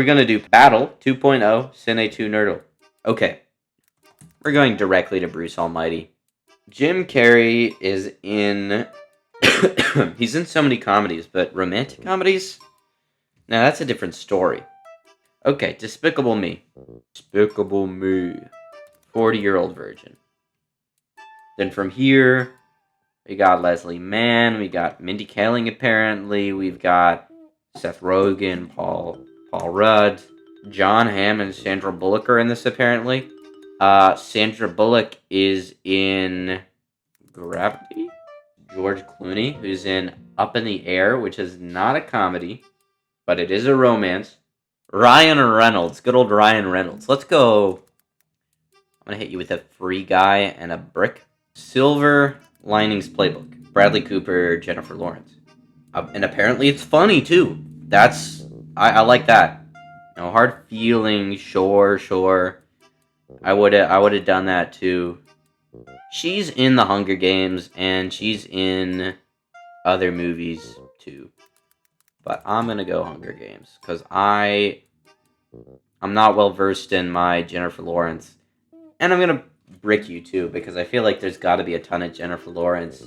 we're going to do Battle 2.0 Cine2Nerdle. Okay. We're going directly to Bruce Almighty. Jim Carrey is in... he's in so many comedies, but romantic comedies? Now, that's a different story. Okay, Despicable Me. Despicable Me. 40-year-old virgin. Then from here, we got Leslie Mann, we got Mindy Kaling apparently, we've got Seth Rogen, Paul Rudd, John Hamm and Sandra Bullock are in this apparently. Sandra Bullock is in Gravity. George Clooney, who's in Up in the Air, which is not a comedy, but it is a romance. Ryan Reynolds, good old Ryan Reynolds. Let's go. I'm going to hit you with a Free Guy and a brick. Silver Linings Playbook. Bradley Cooper, Jennifer Lawrence. And apparently it's funny, too. I like that. You know, Hard Feelings, sure. I would have done that, too. She's in The Hunger Games, and she's in other movies, too. But I'm going to go Hunger Games, because I'm not well-versed in my Jennifer Lawrence. And I'm going to brick you, too, because I feel like there's got to be a ton of Jennifer Lawrence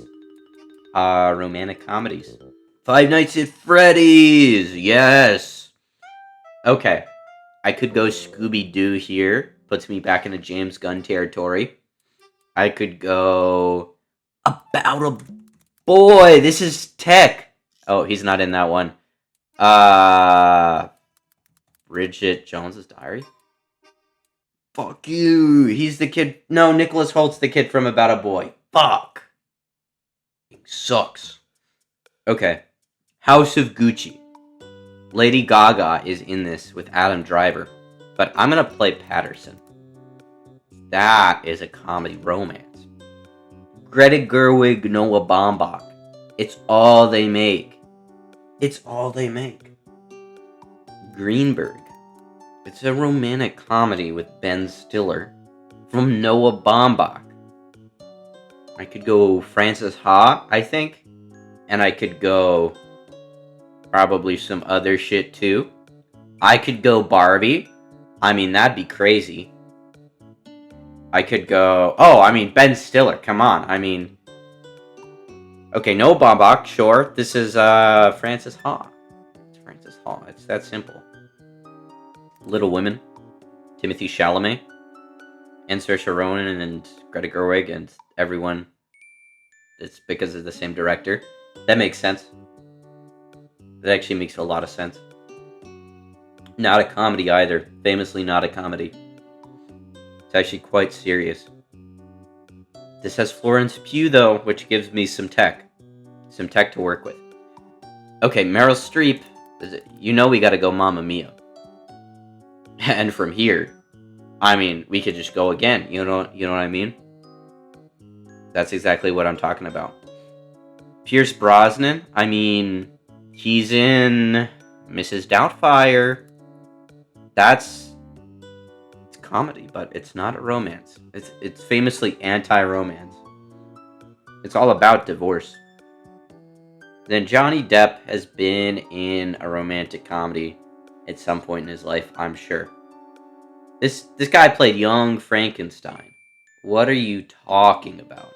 romantic comedies. Five Nights at Freddy's! Yes! Okay. I could go Scooby-Doo here. Puts me back into James Gunn territory. I could go About a Boy! This is tech! Oh, he's not in that one. Bridget Jones's Diary? Fuck you! He's the kid... No, Nicholas Holt's the kid from About a Boy. Fuck! It sucks. Okay. House of Gucci. Lady Gaga is in this with Adam Driver. But I'm gonna play Patterson. That is a comedy romance. Greta Gerwig, Noah Baumbach. It's all they make. It's all they make. Greenberg. It's a romantic comedy with Ben Stiller from Noah Baumbach. I could go Frances Ha, I think. And I could go probably some other shit too. I could go Barbie. I mean, that'd be crazy. I could go... Oh, I mean, Ben Stiller. Come on. I mean... Okay, Noah Baumbach, sure. This is Frances Ha. It's Frances Ha. It's that simple. Little Women. Timothy Chalamet. And Saoirse Ronan and Greta Gerwig and everyone. It's because of the same director. That makes sense. That actually makes a lot of sense. Not a comedy either. Famously not a comedy. It's actually quite serious. This has Florence Pugh, though, which gives me some tech. Some tech to work with. Okay, Meryl Streep. You know we gotta go Mamma Mia. And from here, I mean, we could just go again. You know what I mean? That's exactly what I'm talking about. Pierce Brosnan. I mean, he's in Mrs. Doubtfire. It's comedy, but it's not a romance. It's famously anti-romance. It's all about divorce. Then Johnny Depp has been in a romantic comedy at some point in his life, I'm sure. This guy played young Frankenstein. What are you talking about?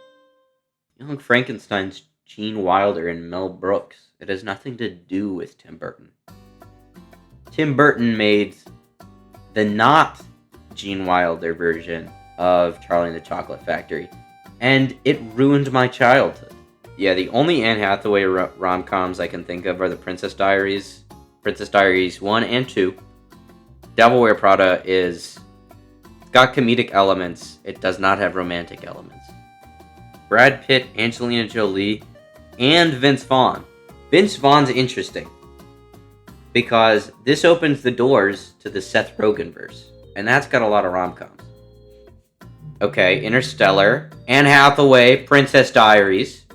Young Frankenstein's Gene Wilder and Mel Brooks. It has nothing to do with Tim Burton. Tim Burton made the not Gene Wilder version of Charlie and the Chocolate Factory, and it ruined my childhood. Yeah, the only Anne Hathaway rom-coms I can think of are the Princess Diaries 1 and 2. Devil Wear Prada it's got comedic elements, it does not have romantic elements. Brad Pitt, Angelina Jolie, and Vince Vaughn. Vince Vaughn's interesting, because this opens the doors to the Seth Rogen verse. And that's got a lot of rom-coms. Okay, Interstellar, Anne Hathaway, Princess Diaries.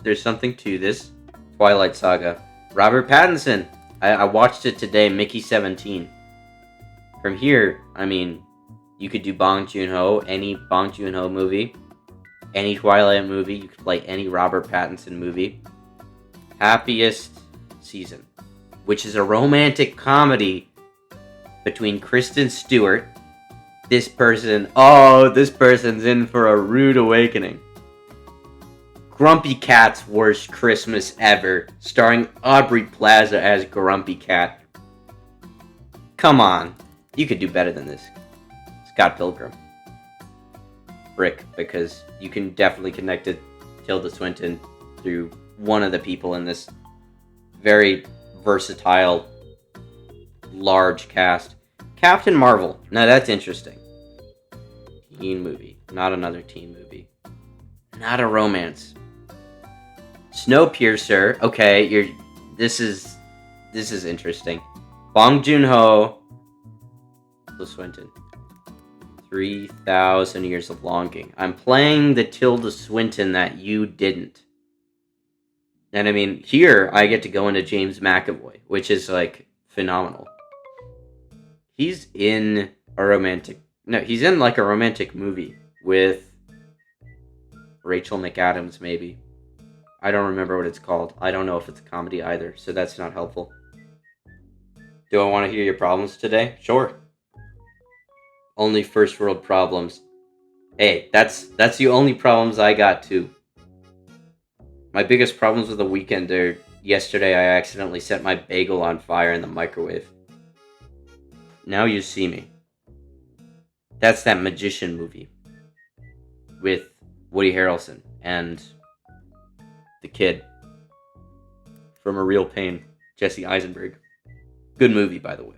There's something to this. Twilight Saga. Robert Pattinson. I watched it today, Mickey 17. From here, I mean, you could do Bong Joon-ho, any Bong Joon-ho movie. Any Twilight movie. You could play any Robert Pattinson movie. Happiest season. which is a romantic comedy between Kristen Stewart. This person's in for a rude awakening. Grumpy Cat's Worst Christmas Ever, starring Aubrey Plaza as Grumpy Cat. Come on, you could do better than this. Scott Pilgrim. Brick, because you can definitely connect to Tilda Swinton through one of the people in this very versatile, large cast. Captain Marvel. Now that's interesting. Teen movie. Not another teen movie. Not a romance. Snowpiercer. Okay, this is interesting. Bong Joon-ho. Tilda Swinton. 3,000 Years of Longing. I'm playing the Tilda Swinton that you didn't. And I mean, here I get to go into James McAvoy, which is like phenomenal. He's in a romantic movie with Rachel McAdams, maybe. I don't remember what it's called. I don't know if it's a comedy either, so that's not helpful. Do I want to hear your problems today? Sure. Only first world problems. Hey, that's the only problems I got too. My biggest problems with the weekend are yesterday I accidentally set my bagel on fire in the microwave. Now You See Me. That's that magician movie with Woody Harrelson and the kid from A Real Pain, Jesse Eisenberg. Good movie, by the way.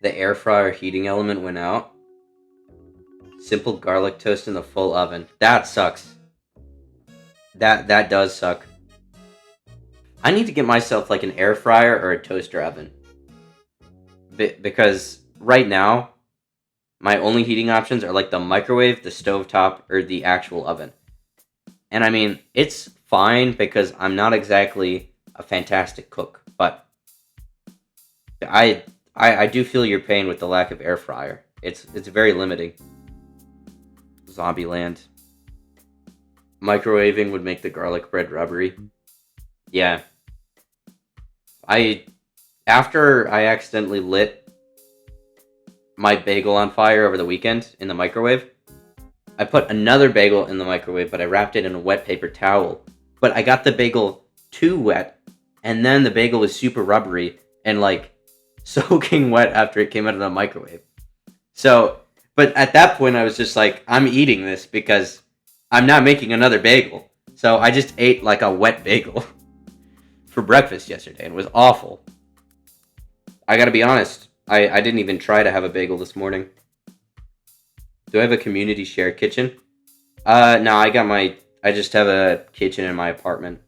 The air fryer heating element went out. Simple garlic toast in the full oven. That sucks. That does suck. I need to get myself like an air fryer or a toaster oven. Because right now, my only heating options are like the microwave, the stovetop, or the actual oven. And I mean, it's fine because I'm not exactly a fantastic cook, but I do feel your pain with the lack of air fryer. It's very limiting. Zombieland. Microwaving would make the garlic bread rubbery. Yeah. After I accidentally lit my bagel on fire over the weekend in the microwave, I put another bagel in the microwave, but I wrapped it in a wet paper towel. But I got the bagel too wet, and then the bagel was super rubbery and like soaking wet after it came out of the microwave. So, but at that point I was just like, I'm eating this because I'm not making another bagel. So I just ate like a wet bagel for breakfast yesterday, and it was awful. I gotta be honest, I didn't even try to have a bagel this morning. Do I have a community share kitchen? No, I just have a kitchen in my apartment.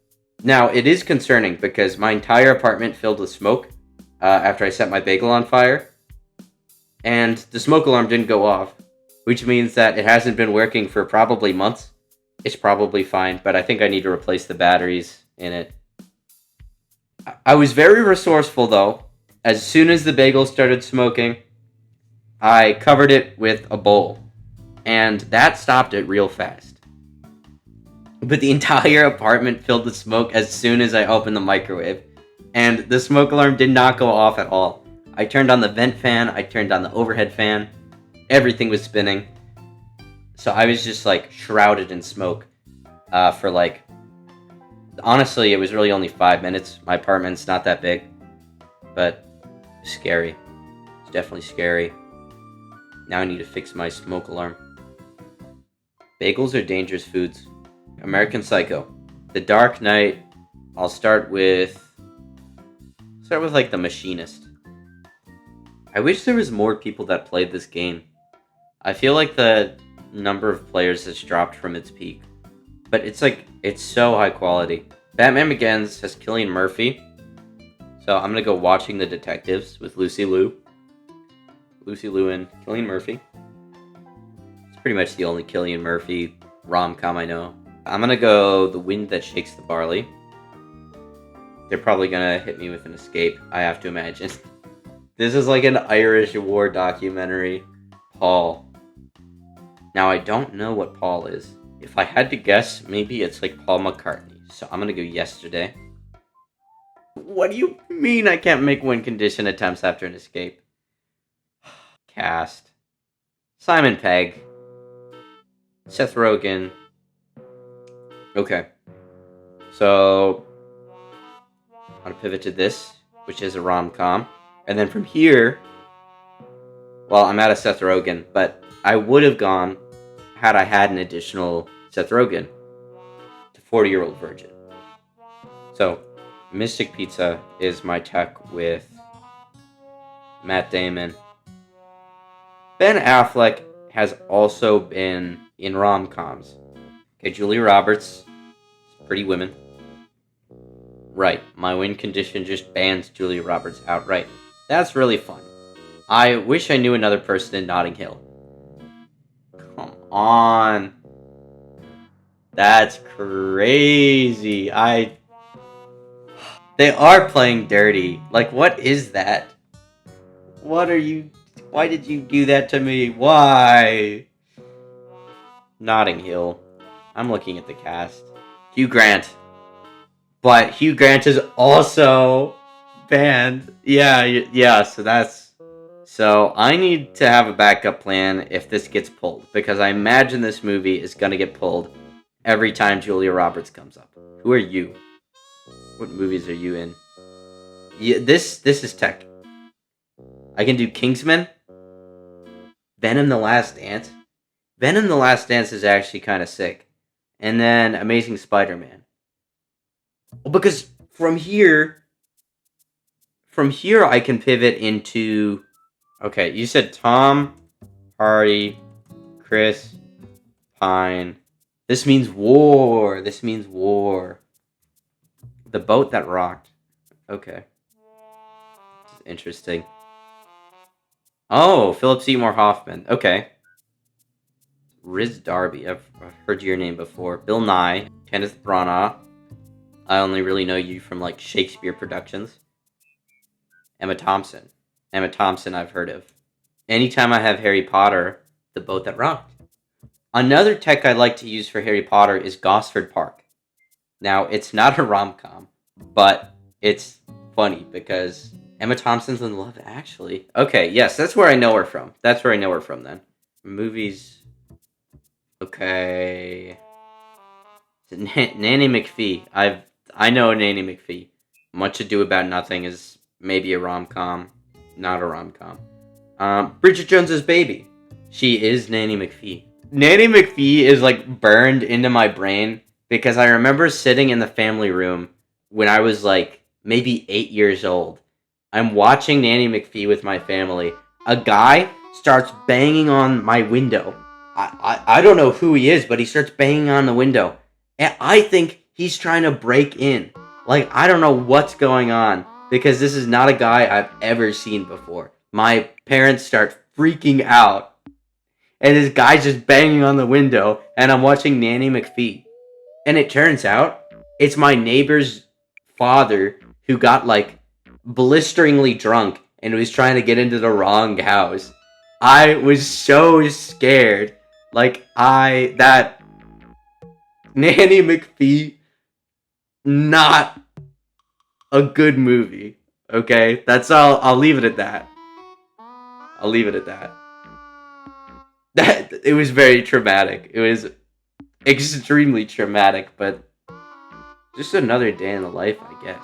Now, it is concerning because my entire apartment filled with smoke after I set my bagel on fire. And the smoke alarm didn't go off, which means that it hasn't been working for probably months. It's probably fine, but I think I need to replace the batteries in it. I was very resourceful, though. As soon as the bagel started smoking, I covered it with a bowl. And that stopped it real fast. But the entire apartment filled with smoke as soon as I opened the microwave. And the smoke alarm did not go off at all. I turned on the vent fan, I turned on the overhead fan. Everything was spinning. So I was just like shrouded in smoke for like... Honestly, it was really only 5 minutes. My apartment's not that big. But scary. It's definitely scary. Now I need to fix my smoke alarm. Bagels are dangerous foods. American Psycho. The Dark Knight. I'll start with like The Machinist. I wish there was more people that played this game. I feel like the number of players has dropped from its peak. But it's so high quality. Batman Begins has Cillian Murphy. So I'm gonna go Watching the Detectives with Lucy Liu. Lucy Liu and Cillian Murphy. It's pretty much the only Cillian Murphy rom-com I know. I'm gonna go The Wind That Shakes the Barley. They're probably gonna hit me with an escape, I have to imagine. This is like an Irish war documentary. Paul. Now I don't know what Paul is. If I had to guess, maybe it's like Paul McCartney. So I'm gonna go Yesterday. What do you mean I can't make win condition attempts after an escape? Cast. Simon Pegg. Seth Rogen. Okay. So, I'm gonna pivot to this, which is a rom-com. And then from here, well, I'm at a Seth Rogen, but I would have gone had I had an additional Seth Rogen to 40-Year-Old Virgin. So, Mystic Pizza is my tech with Matt Damon. Ben Affleck has also been in rom-coms. Okay, Julia Roberts, Pretty Women. Right, my win condition just bans Julia Roberts outright. That's really fun. I wish I knew another person in Notting Hill. Come on. That's crazy. They are playing dirty. Like, what is that? What are you... Why did you do that to me? Why? Notting Hill. I'm looking at the cast. Hugh Grant. But Hugh Grant is also banned. Yeah, so that's... So I need to have a backup plan if this gets pulled. Because I imagine this movie is going to get pulled every time Julia Roberts comes up. Who are you? What movies are you in? Yeah, this is tech. I can do Kingsman. Venom the Last Dance. Venom the Last Dance is actually kind of sick. And then Amazing Spider-Man. Because from here I can pivot into... Okay, you said Tom, Hardy, Chris, Pine. This means war. The Boat That Rocked. Okay. This is interesting. Oh, Philip Seymour Hoffman. Okay. Riz Darby. I've heard your name before. Bill Nye. Kenneth Branagh. I only really know you from, like, Shakespeare productions. Emma Thompson. I've heard of. Anytime I have Harry Potter, The Boat That Rocked. Another tech I like to use for Harry Potter is Gosford Park. Now, it's not a rom-com, but it's funny because Emma Thompson's in Love Actually. Okay, yes, that's where I know her from. Then. Movies. Okay. Nanny McPhee. I know Nanny McPhee. Much Ado About Nothing is maybe a rom-com. Not a rom-com. Bridget Jones's Baby. She is Nanny McPhee. Nanny McPhee is like burned into my brain because I remember sitting in the family room when I was like maybe 8 years old. I'm watching Nanny McPhee with my family. A guy starts banging on my window. I don't know who he is, but he starts banging on the window. And I think he's trying to break in. Like, I don't know what's going on because this is not a guy I've ever seen before. My parents start freaking out. And this guy's just banging on the window, and I'm watching Nanny McPhee. And it turns out, it's my neighbor's father who got, like, blisteringly drunk and was trying to get into the wrong house. I was so scared. Like, that Nanny McPhee, not a good movie. Okay? That's all. I'll leave it at that. It was very traumatic. It was extremely traumatic, but just another day in the life, I guess.